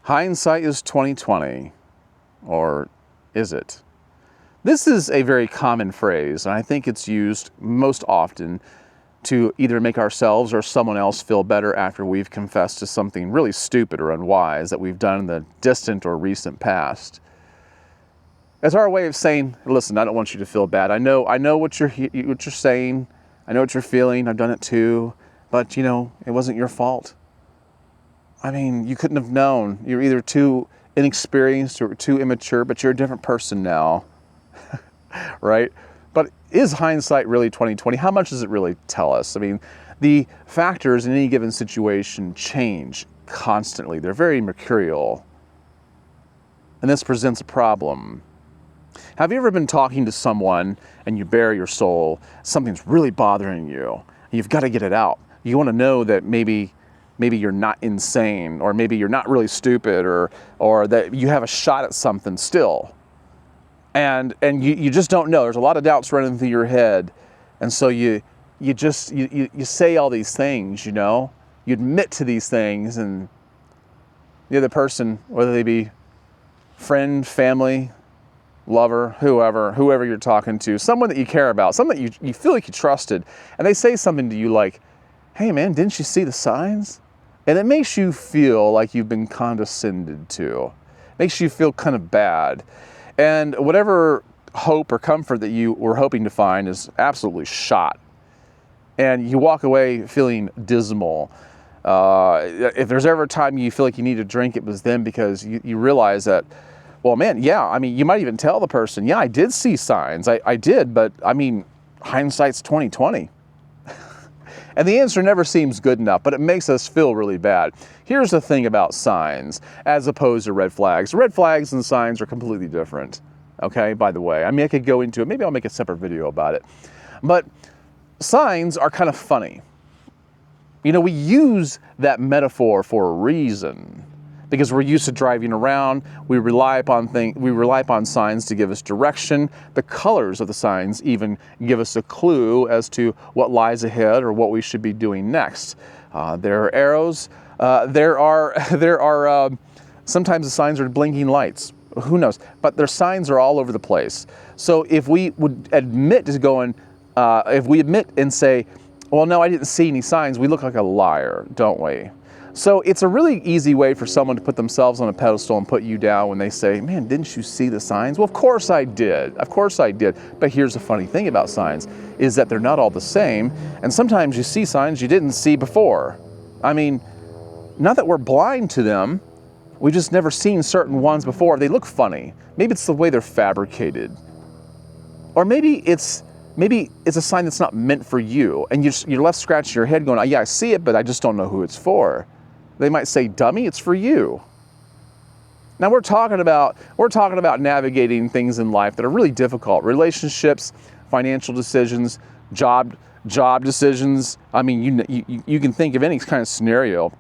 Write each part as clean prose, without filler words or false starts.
Hindsight is 2020, or is it? This is a very common phrase, and I think it's used most often to either make ourselves or someone else feel better after we've confessed to something really stupid or unwise that we've done in the distant or recent past. It's our way of saying, listen, I don't want you to feel bad. I know what you're saying. I know what you're feeling. I've done it too, but it wasn't your fault. I mean, you couldn't have known. You're either too inexperienced or too immature, but you're a different person now, right? But is hindsight really 2020? How much does it really tell us? I mean, the factors in any given situation change constantly. They're very mercurial. And this presents a problem. Have you ever been talking to someone and you bare your soul, something's really bothering you, and you've got to get it out. You want to know that maybe you're not insane, or maybe you're not really stupid, or that you have a shot at something still. And you just don't know. There's a lot of doubts running through your head. And so you say all these things, you admit to these things, and the other person, whether they be friend, family, lover, whoever you're talking to, someone that you care about, someone that you feel like you trusted, and they say something to you like, hey man, didn't you see the signs? And it makes you feel like you've been condescended to. It makes you feel kind of bad. And whatever hope or comfort that you were hoping to find is absolutely shot. And you walk away feeling dismal. If there's ever a time you feel like you need a drink, it was then, because you realize that, well, man, yeah, I mean, you might even tell the person, yeah, I did see signs. I did, but I mean, hindsight's 2020. And the answer never seems good enough, but it makes us feel really bad. Here's the thing about signs, as opposed to red flags. Red flags and signs are completely different, okay, by the way. I mean, I could go into it. Maybe I'll make a separate video about it. But signs are kind of funny. We use that metaphor for a reason, because we're used to driving around. We rely upon signs to give us direction. The colors of the signs even give us a clue as to what lies ahead or what we should be doing next. There are arrows. There are sometimes the signs are blinking lights. Who knows? But their signs are all over the place. So if we would admit to going, if we admit and say, well, no, I didn't see any signs, we look like a liar, don't we? So it's a really easy way for someone to put themselves on a pedestal and put you down when they say, man, didn't you see the signs? Well, of course I did. Of course I did. But here's the funny thing about signs, is that they're not all the same. And sometimes you see signs you didn't see before. I mean, not that we're blind to them. We've just never seen certain ones before. They look funny. Maybe it's the way they're fabricated. Or maybe it's a sign that's not meant for you. And you're left scratching your head going, oh, yeah, I see it, but I just don't know who it's for. They might say, dummy, it's for you. Now we're talking about navigating things in life that are really difficult. Relationships, financial decisions, job decisions. I mean, you can think of any kind of scenario,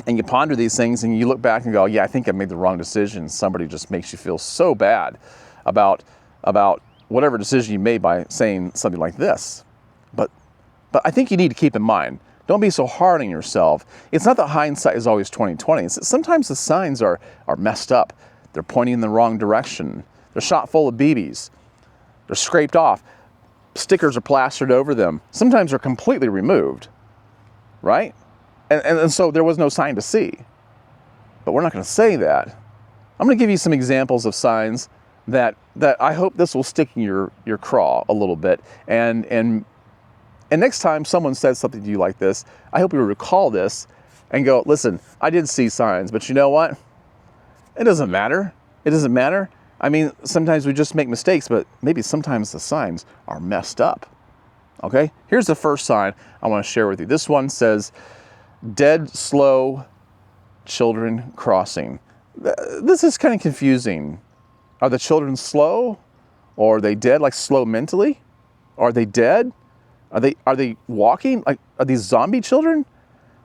and you ponder these things and you look back and go, yeah, I think I made the wrong decision. Somebody just makes you feel so bad about whatever decision you made by saying something like this. But I think you need to keep in mind, don't be so hard on yourself. It's not that hindsight is always 2020. It's that sometimes the signs are messed up. They're pointing in the wrong direction. They're shot full of BBs. They're scraped off. Stickers are plastered over them. Sometimes they're completely removed, right? And so there was no sign to see. But we're not going to say that. I'm going to give you some examples of signs that I hope this will stick in your craw a little bit. And next time someone says something to you like this, I hope you recall this and go, listen, I did see signs, but you know what? It doesn't matter. It doesn't matter. I mean, sometimes we just make mistakes, but maybe sometimes the signs are messed up. Okay? Here's the first sign I want to share with you. This one says, dead slow children crossing. This is kind of confusing. Are the children slow? Or are they dead, like slow mentally? Are they dead? Are they walking? Like, are these zombie children?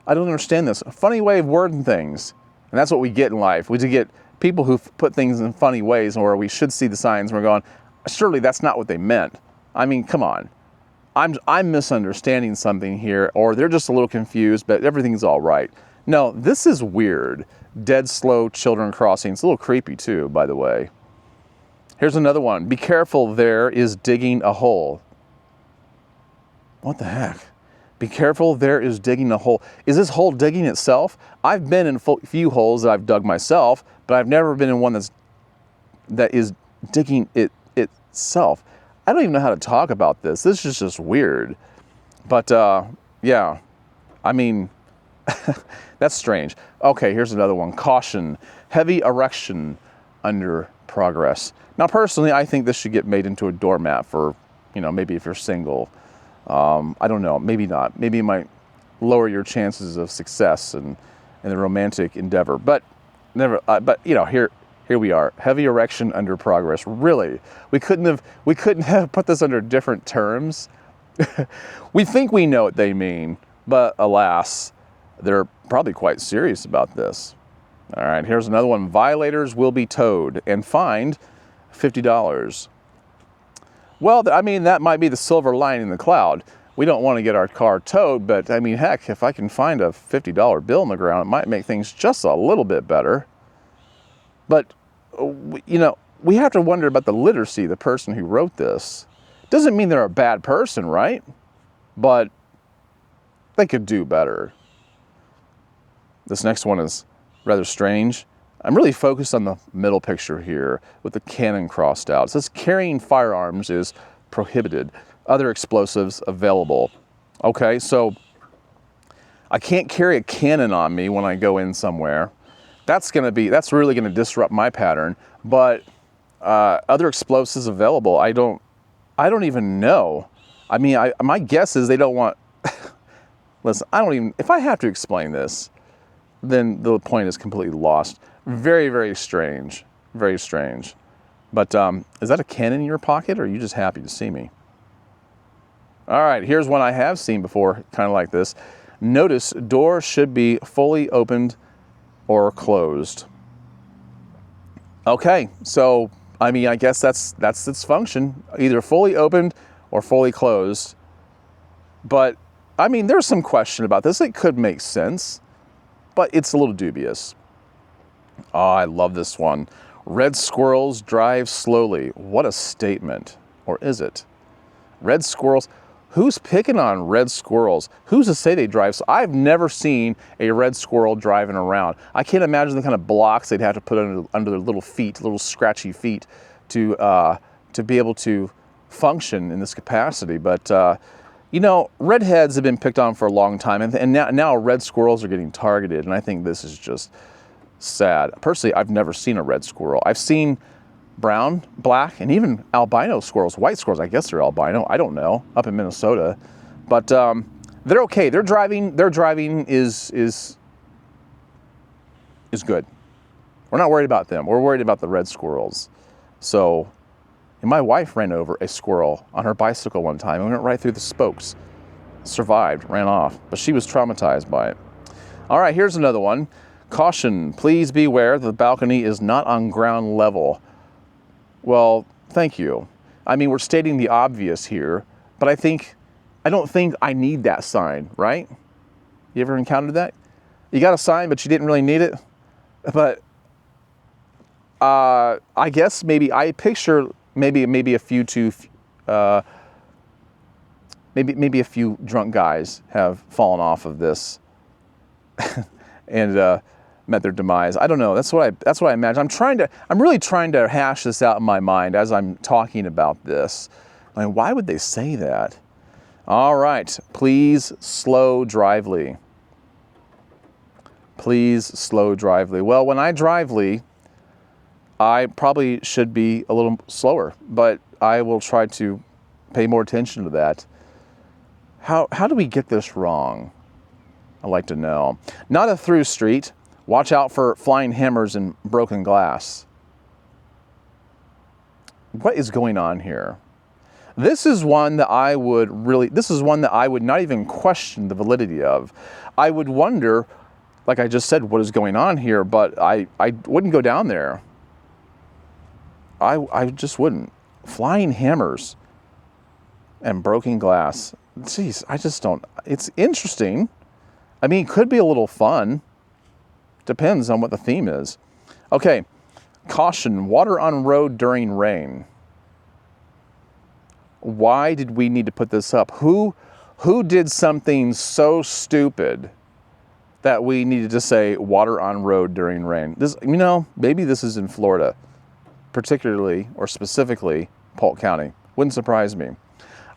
I don't understand this. A funny way of wording things. And that's what we get in life. We get people who put things in funny ways, where we should see the signs and we're going, surely that's not what they meant. I mean, come on. I'm misunderstanding something here, or they're just a little confused, but everything's all right. No, this is weird. Dead slow children crossing. It's a little creepy too, by the way. Here's another one. Be careful, there is digging a hole. What the heck? Be careful, there is digging a hole. Is this hole digging itself? I've been in a few holes that I've dug myself, but I've never been in one that is digging itself. I don't even know how to talk about this. This is just weird. But yeah, I mean, that's strange. Okay, here's another one. Caution, heavy erection under progress. Now, personally, I think this should get made into a doormat for, maybe if you're single. I don't know, maybe not. Maybe it might lower your chances of success in the romantic endeavor. But here we are. Heavy erection under progress. Really, we couldn't have put this under different terms. We think we know what they mean, but alas, they're probably quite serious about this. All right, here's another one. Violators will be towed and fined $50. Well, I mean, that might be the silver lining in the cloud. We don't want to get our car towed, but I mean, heck, if I can find a $50 bill in the ground, it might make things just a little bit better. But, we have to wonder about the literacy of the person who wrote this. Doesn't mean they're a bad person, right? But they could do better. This next one is rather strange. I'm really focused on the middle picture here with the cannon crossed out. It says carrying firearms is prohibited. Other explosives available. Okay, so I can't carry a cannon on me when I go in somewhere. That's really gonna disrupt my pattern. But other explosives available, I don't even know. I mean, my guess is they don't want. Listen, if I have to explain this, then the point is completely lost. Very, very strange. Very strange. But is that a cannon in your pocket, or are you just happy to see me? All right, here's one I have seen before, kind of like this. Notice door should be fully opened or closed. Okay, so I mean, I guess that's its function, either fully opened or fully closed. But I mean, there's some question about this. It could make sense, but it's a little dubious. Oh, I love this one. Red squirrels drive slowly. What a statement. Or is it? Red squirrels. Who's picking on red squirrels? Who's to say they drive? I've never seen a red squirrel driving around. I can't imagine the kind of blocks they'd have to put under their little feet, little scratchy feet, to be able to function in this capacity. But redheads have been picked on for a long time, and now red squirrels are getting targeted, and I think this is just sad. Personally, I've never seen a red squirrel. I've seen brown, black, and even albino squirrels, white squirrels. I guess they're albino. I don't know. Up in Minnesota, but they're okay. Their driving is good. We're not worried about them. We're worried about the red squirrels. So, and my wife ran over a squirrel on her bicycle one time and went right through the spokes. Survived, ran off, but she was traumatized by it. All right, here's another one. Caution, please beware that the balcony is not on ground level. Well, thank you. I mean, we're stating the obvious here, but I don't think I need that sign, right? You ever encountered that? You got a sign, but you didn't really need it? But I guess maybe I picture maybe a few maybe a few drunk guys have fallen off of this and met their demise. I don't know. That's what I imagine. I'm really trying to hash this out in my mind as I'm talking about this. I mean, why would they say that? All right. Please slow drively. Please slow drively. Well, when I drively, I probably should be a little slower, but I will try to pay more attention to that. How do we get this wrong? I'd like to know. Not a through street. Watch out for flying hammers and broken glass. What is going on here? This is one that I would not even question the validity of. I would wonder, like I just said, what is going on here, but I wouldn't go down there. I just wouldn't. Flying hammers and broken glass. Jeez, I just don't. It's interesting. I mean, it could be a little fun. Depends on what the theme is. Okay, caution, water on road during rain. Why did we need to put this up? Who did something so stupid that we needed to say water on road during rain? This, maybe this is in Florida, particularly or specifically Polk County. Wouldn't surprise me.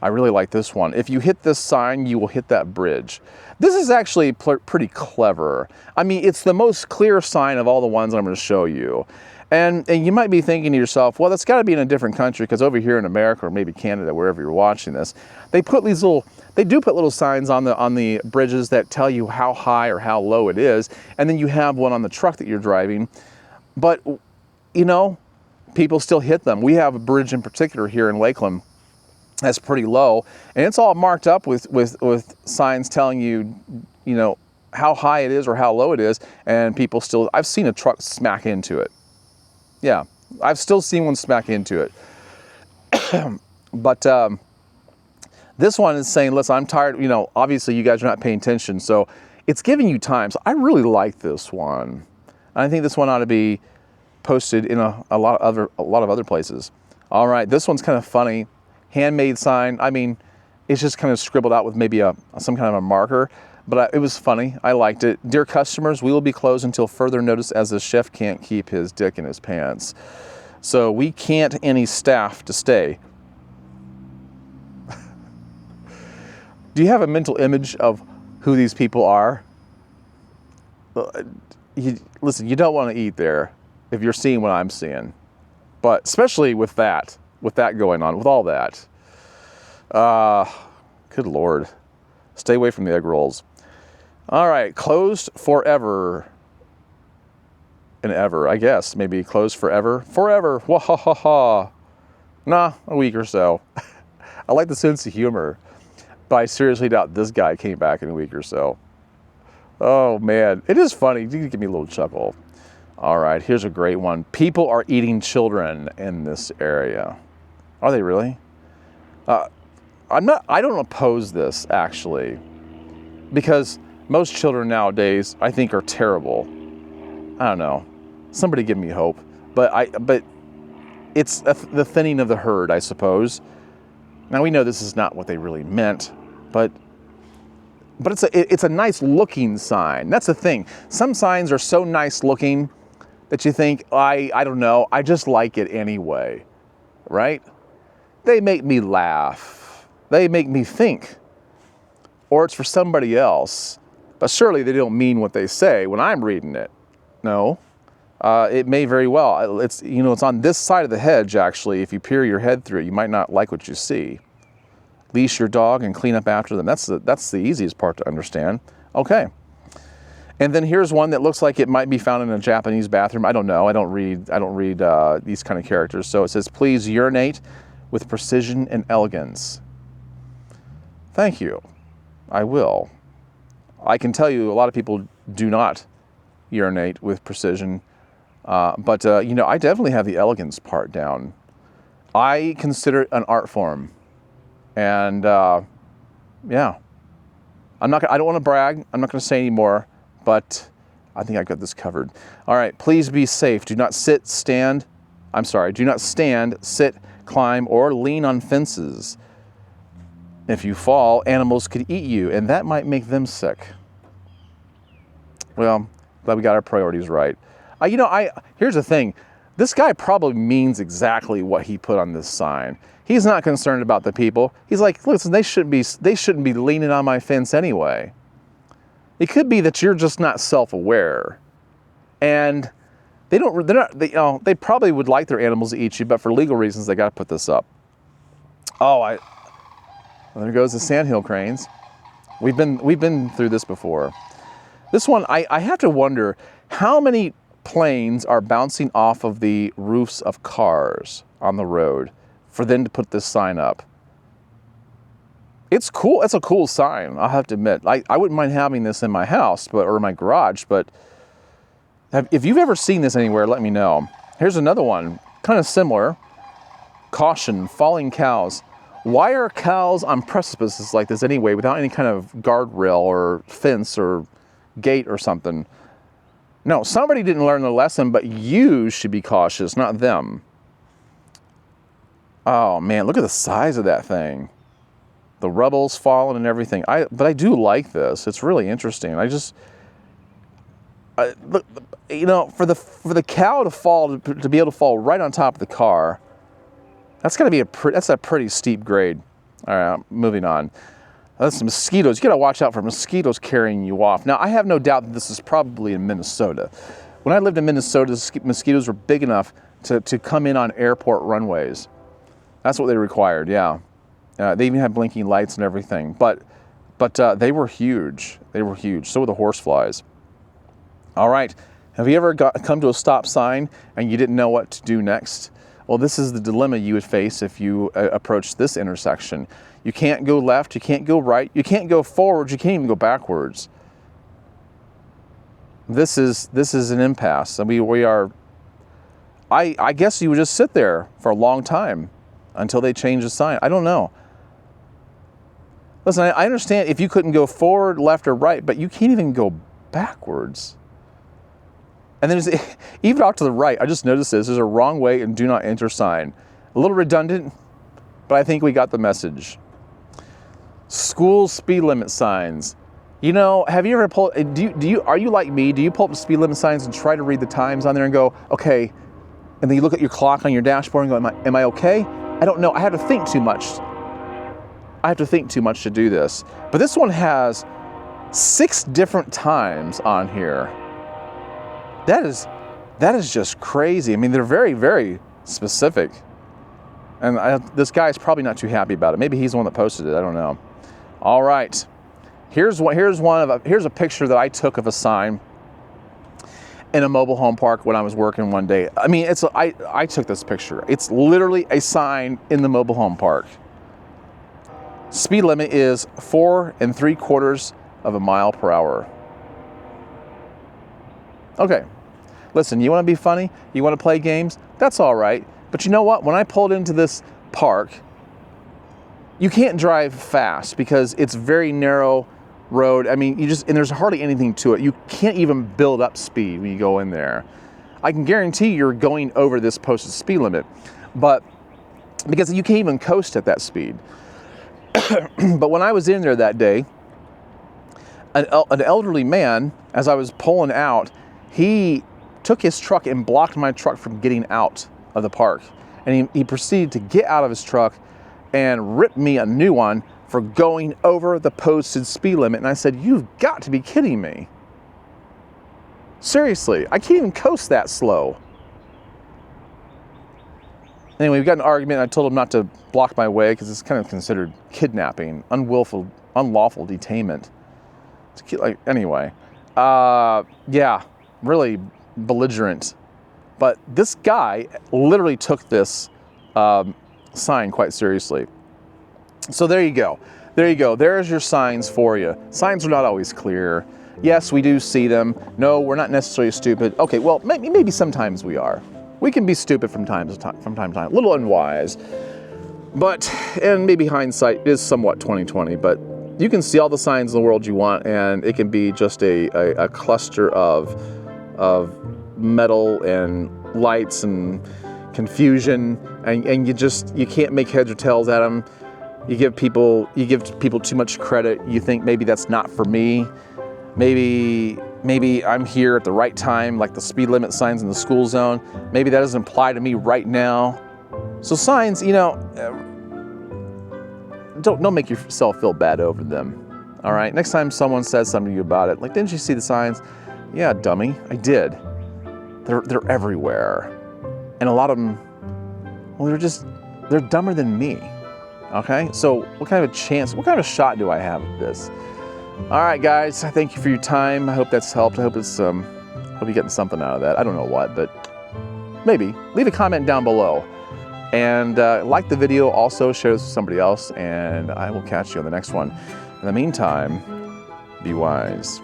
I really like this one. If you hit this sign, you will hit that bridge. This is actually pretty clever. I mean, it's the most clear sign of all the ones I'm going to show you. And you might be thinking to yourself, well, that's got to be in a different country, because over here in America, or maybe Canada, wherever you're watching this, they put these they do put little signs on the bridges that tell you how high or how low it is, and then you have one on the truck that you're driving. But, people still hit them. We have a bridge in particular here in Lakeland that's pretty low, and it's all marked up with signs telling you, how high it is or how low it is, and people still, I've seen a truck smack into it. Yeah, I've still seen one smack into it. But this one is saying, listen, I'm tired. Obviously you guys are not paying attention, so it's giving you time. So I really like this one. I think this one ought to be posted in a lot of other places. All right, this one's kind of funny. Handmade sign. I mean, it's just kind of scribbled out with maybe some kind of a marker. But it was funny. I liked it. Dear customers, we will be closed until further notice, as the chef can't keep his dick in his pants. So we can't any staff to stay. Do you have a mental image of who these people are? Listen, you don't want to eat there if you're seeing what I'm seeing. But especially with that going on, with all that. Good Lord. Stay away from the egg rolls. All right, closed forever and ever, I guess. Maybe closed forever. Forever. Wahahaha. Nah, a week or so. I like the sense of humor, but I seriously doubt this guy came back in a week or so. Oh, man. It is funny. You can give me a little chuckle. All right, here's a great one. People are eating children in this area. Are they really? I don't oppose this, actually, because most children nowadays, I think, are terrible. I don't know. Somebody give me hope. But it's the thinning of the herd, I suppose. Now, we know this is not what they really meant, but it's a nice looking sign. That's the thing. Some signs are so nice looking that you think, I don't know, I just like it anyway, right? They make me laugh. They make me think. Or it's for somebody else. But surely they don't mean what they say when I'm reading it. No. It may very well. It's on this side of the hedge, actually. If you peer your head through it, you might not like what you see. Leash your dog and clean up after them. That's the easiest part to understand. Okay. And then here's one that looks like it might be found in a Japanese bathroom. I don't know. I don't read these kind of characters. So it says, please urinate with precision and elegance. Thank you. I will. I can tell you a lot of people do not urinate with precision, but I definitely have the elegance part down. I consider it an art form, and yeah, I don't want to brag. I'm not going to say any more, but I think I got this covered. All right, please be safe. Do not stand, sit, climb, or lean on fences. If you fall, animals could eat you, and that might make them sick. Well, glad we got our priorities right. Here's the thing. This guy probably means exactly what he put on this sign. He's not concerned about the people. He's like, listen, they shouldn't be leaning on my fence anyway. It could be that you're just not self-aware, and they probably would like their animals to eat you, but for legal reasons, they got to put this up. Oh, there goes the sandhill cranes. We've been through this before. This one, I have to wonder how many planes are bouncing off of the roofs of cars on the road for them to put this sign up. It's cool. It's a cool sign, I'll have to admit. I wouldn't mind having this in my house or my garage, but if you've ever seen this anywhere, let me know. Here's another one, kind of similar. Caution, falling cows. Why are cows on precipices like this anyway without any kind of guardrail or fence or gate or something? No, somebody didn't learn the lesson, but you should be cautious, not them. Oh man, look at the size of that thing. The rubble's fallen and everything. But I do like this. It's really interesting. Look, you know, for the cow to be able to fall right on top of the car, that's got to be that's a pretty steep grade. All right, moving on. That's some mosquitoes. You got to watch out for mosquitoes carrying you off. Now, I have no doubt that this is probably in Minnesota. When I lived in Minnesota, the mosquitoes were big enough to come in on airport runways. That's what they required, yeah. They even had blinking lights and everything. But they were huge. They were huge. So were the horseflies. All right. Have you ever come to a stop sign and you didn't know what to do next? Well, this is the dilemma you would face if you approach this intersection. You can't go left, you can't go right, you can't go forward, you can't even go backwards. This is an impasse. I mean, I guess you would just sit there for a long time until they change the sign. I don't know. Listen, I understand if you couldn't go forward, left, or right, but you can't even go backwards. And then there's, even off to the right, I just noticed this, there's a wrong way and do not enter sign. A little redundant, but I think we got the message. School speed limit signs. You know, have you ever pulled, are you like me? Do you pull up the speed limit signs and try to read the times on there and go, okay, and then you look at your clock on your dashboard and go, am I okay? I don't know, I have to think too much. I have to think too much to do this. But this one has 6 different times on here. That is just crazy. I mean, they're very, very specific. And this guy's probably not too happy about it. Maybe he's the one that posted it, I don't know. All right, here's a picture that I took of a sign in a mobile home park when I was working one day. I mean, I took this picture. It's literally a sign in the mobile home park. Speed limit is 4 3/4 of a mile per hour. Okay, listen, you want to be funny? You want to play games? That's all right. But you know what? When I pulled into this park, you can't drive fast because it's very narrow road. I mean, and there's hardly anything to it. You can't even build up speed when you go in there. I can guarantee you're going over this posted speed limit, but because you can't even coast at that speed. But when I was in there that day, an elderly man, as I was pulling out, he took his truck and blocked my truck from getting out of the park. And he proceeded to get out of his truck and rip me a new one for going over the posted speed limit. And I said, you've got to be kidding me. Seriously, I can't even coast that slow. Anyway, we got an argument. I told him not to block my way because it's kind of considered kidnapping, unlawful detainment. Anyway, yeah, really belligerent. But this guy literally took this sign quite seriously. So there you go. There you go. There's your signs for you. Signs are not always clear. Yes, we do see them. No, we're not necessarily stupid. Okay, well, maybe sometimes we are. We can be stupid from time to time, a little unwise. And maybe hindsight is somewhat 20/20, but you can see all the signs in the world you want, and it can be just a cluster of metal and lights and confusion, and you can't make heads or tails at them. You give people too much credit. You think maybe that's not for me. Maybe I'm here at the right time, like the speed limit signs in the school zone. Maybe that doesn't apply to me right now. So signs, you know, don't make yourself feel bad over them. All right. Next time someone says something to you about it, like, didn't you see the signs? Yeah, dummy, I did. They're everywhere, and a lot of them, well, they're dumber than me. Okay. So what kind of a shot do I have at this? All right, guys, thank you for your time. I hope that's helped. I hope hope you're getting something out of that. I don't know what, but maybe. Leave a comment down below. And like the video, also share this with somebody else, and I will catch you on the next one. In the meantime, be wise.